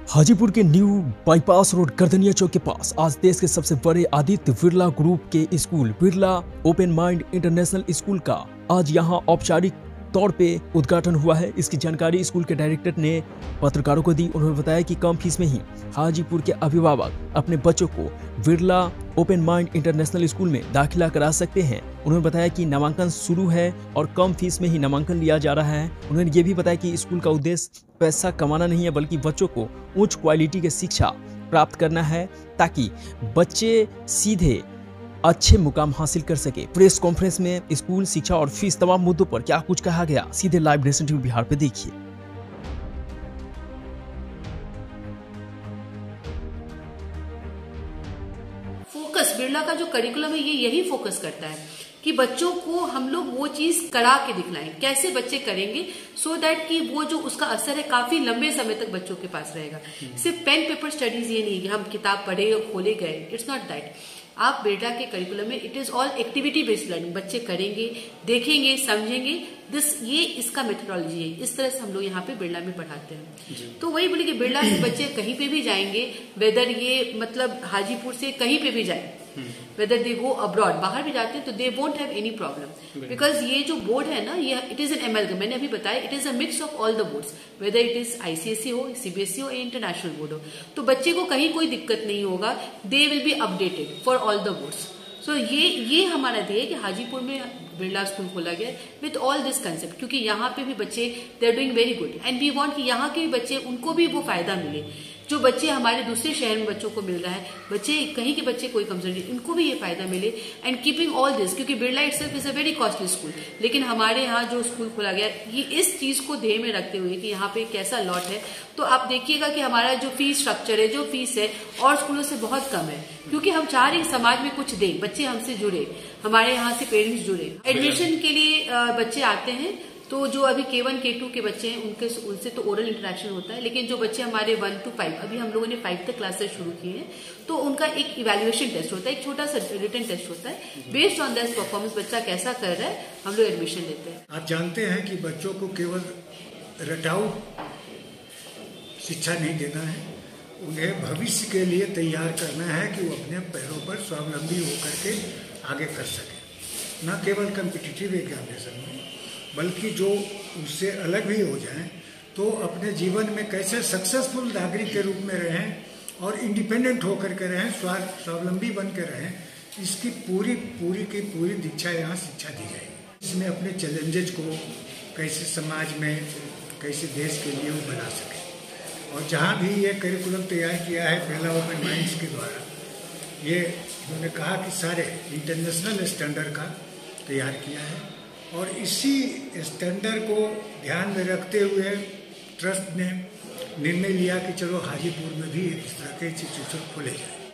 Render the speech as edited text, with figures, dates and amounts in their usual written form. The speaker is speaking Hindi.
हाजीपुर के न्यू बाईपास रोड गर्दनिया चौक के पास आज देश के सबसे बड़े आदित्य बिरला ग्रुप के school Birla open mind international school का आज यहां औपचारिक तौर पे उद्घाटन हुआ है। इसकी जानकारी स्कूल के डायरेक्टर ने पत्रकारों को दी। उन्होंने बताया कि कम फीस में ही हाजीपुर के अभिभावक अपने बच्चों को Birla open mind international school में दाखिला करा सकते हैं। उन्होंने बताया कि नामांकन शुरू है और कम फीस में ही नामांकन लिया जा रहा है। उन्होंने ये भी बताया कि स्कूल का उद्देश्य पैसा कमाना नहीं है, बल्कि बच्चों को उच्च क्वालिटी की शिक्षा प्राप्त करना है ताकि बच्चे सीधे अच्छे मुकाम हासिल कर सके। प्रेस कॉन्फ्रेंस में स्कूल शिक्षा और फीस तमाम मुद्दों पर क्या कुछ कहा गया, सीधे लाइव नेशन टीवी बिहार पे देखिए। फोकस बिरला का जो करिकुलम है ये यही फोकस करता है कि बच्चों को हम लोग वो चीज करा के दिखलाएं। कैसे बच्चे करेंगे सो दैट कि वो जो उसका असर है काफी लंबे समय तक बच्चों के पास रहेगा। सिर्फ पेन पेपर स्टडीज ये नहीं कि हम किताब पढ़े और खोले गए, इट्स नॉट दैट। आप बिरला के करिकुलम में it is all activity based learning. बच्चे करेंगे, देखेंगे, समझेंगे। ये इसका मेथोडोलॉजी है। इस तरह से हम लोग यहाँ पे बिरला में पढ़ाते हैं। तो वही बोले कि बिरला के बच्चे कहीं पे भी जाएंगे, वेदर ये मतलब हाजीपुर से कहीं पे भी जाए, वेदर दे गो अब्रॉड, बाहर भी जाते हैं तो they won't have any problem, because ये जो बोर्ड है ना, ये इट इज एन एमएलगम। मैंने अभी बताया it is a mix of all the boards, whether it is ICSE हो, सीबीएसई हो या इंटरनेशनल बोर्ड हो। तो बच्चे को कहीं कोई दिक्कत नहीं होगा। They will be updated for all the boards. So ये हमारा ध्येय है कि हाजीपुर में बिरला स्कूल खोला गया विथ ऑल दिस कंसेप्ट, क्योंकि यहाँ पे भी बच्चे they are doing very good and we want कि यहाँ के भी बच्चे, उनको भी वो फायदा मिले जो बच्चे हमारे दूसरे शहर में बच्चों को मिल रहा है। बच्चे कहीं के बच्चे कोई कमजोर नहीं, इनको भी ये फायदा मिले एंड कीपिंग ऑल दिस, क्योंकि Birla itself is a very costly school. लेकिन हमारे यहाँ जो स्कूल खोला गया ये इस चीज को ध्येय में रखते हुए कि यहाँ पे कैसा लॉट है। तो आप देखिएगा कि हमारा जो फीस स्ट्रक्चर है, जो फीस है और स्कूलों से बहुत कम है, क्योंकि हम चाह रहे हैं समाज में कुछ दें, बच्चे हमसे जुड़े, हमारे यहाँ से पेरेंट्स जुड़े। एडमिशन के लिए बच्चे आते हैं तो जो अभी K1 K2 के बच्चे हैं उनसे तो ओरल इंटरेक्शन होता है, लेकिन जो बच्चे हमारे 1 to 5, अभी हम लोगों ने 5 तक क्लासेस शुरू की हैं, तो उनका एक इवैल्यूएशन टेस्ट होता है, एक छोटा सा रिटन टेस्ट होता है। बेस्ड ऑन दैट परफॉर्मेंस बच्चा कैसा कर रहा है हम लोग एडमिशन लेते हैं। आप जानते हैं कि बच्चों को केवल रटाऊ शिक्षा नहीं देना है, उन्हें भविष्य के लिए तैयार करना है कि वो अपने पैरों पर स्वावलंबी होकर के आगे कर सके। न केवल कम्पिटिटिव एग्जामिनेशन में, बल्कि जो उससे अलग भी हो जाएं तो अपने जीवन में कैसे सक्सेसफुल नागरिक के रूप में रहें और इंडिपेंडेंट होकर के रहें, स्वावलंबी बन के रहें, इसकी पूरी दीक्षा यहाँ शिक्षा दी जाएगी। इसमें अपने चैलेंजेज को कैसे समाज में, कैसे देश के लिए वो बना सके। और जहाँ भी ये करिकुलम तैयार किया है बिरला ओपन माइंड्स के द्वारा, ये उन्होंने कहा कि सारे इंटरनेशनल स्टैंडर्ड का तैयार किया है और इसी स्टैंडर्ड को ध्यान में रखते हुए ट्रस्ट ने निर्णय लिया कि चलो हाजीपुर में भी इस तरह के इंस्टीट्यूशन खोले जाए।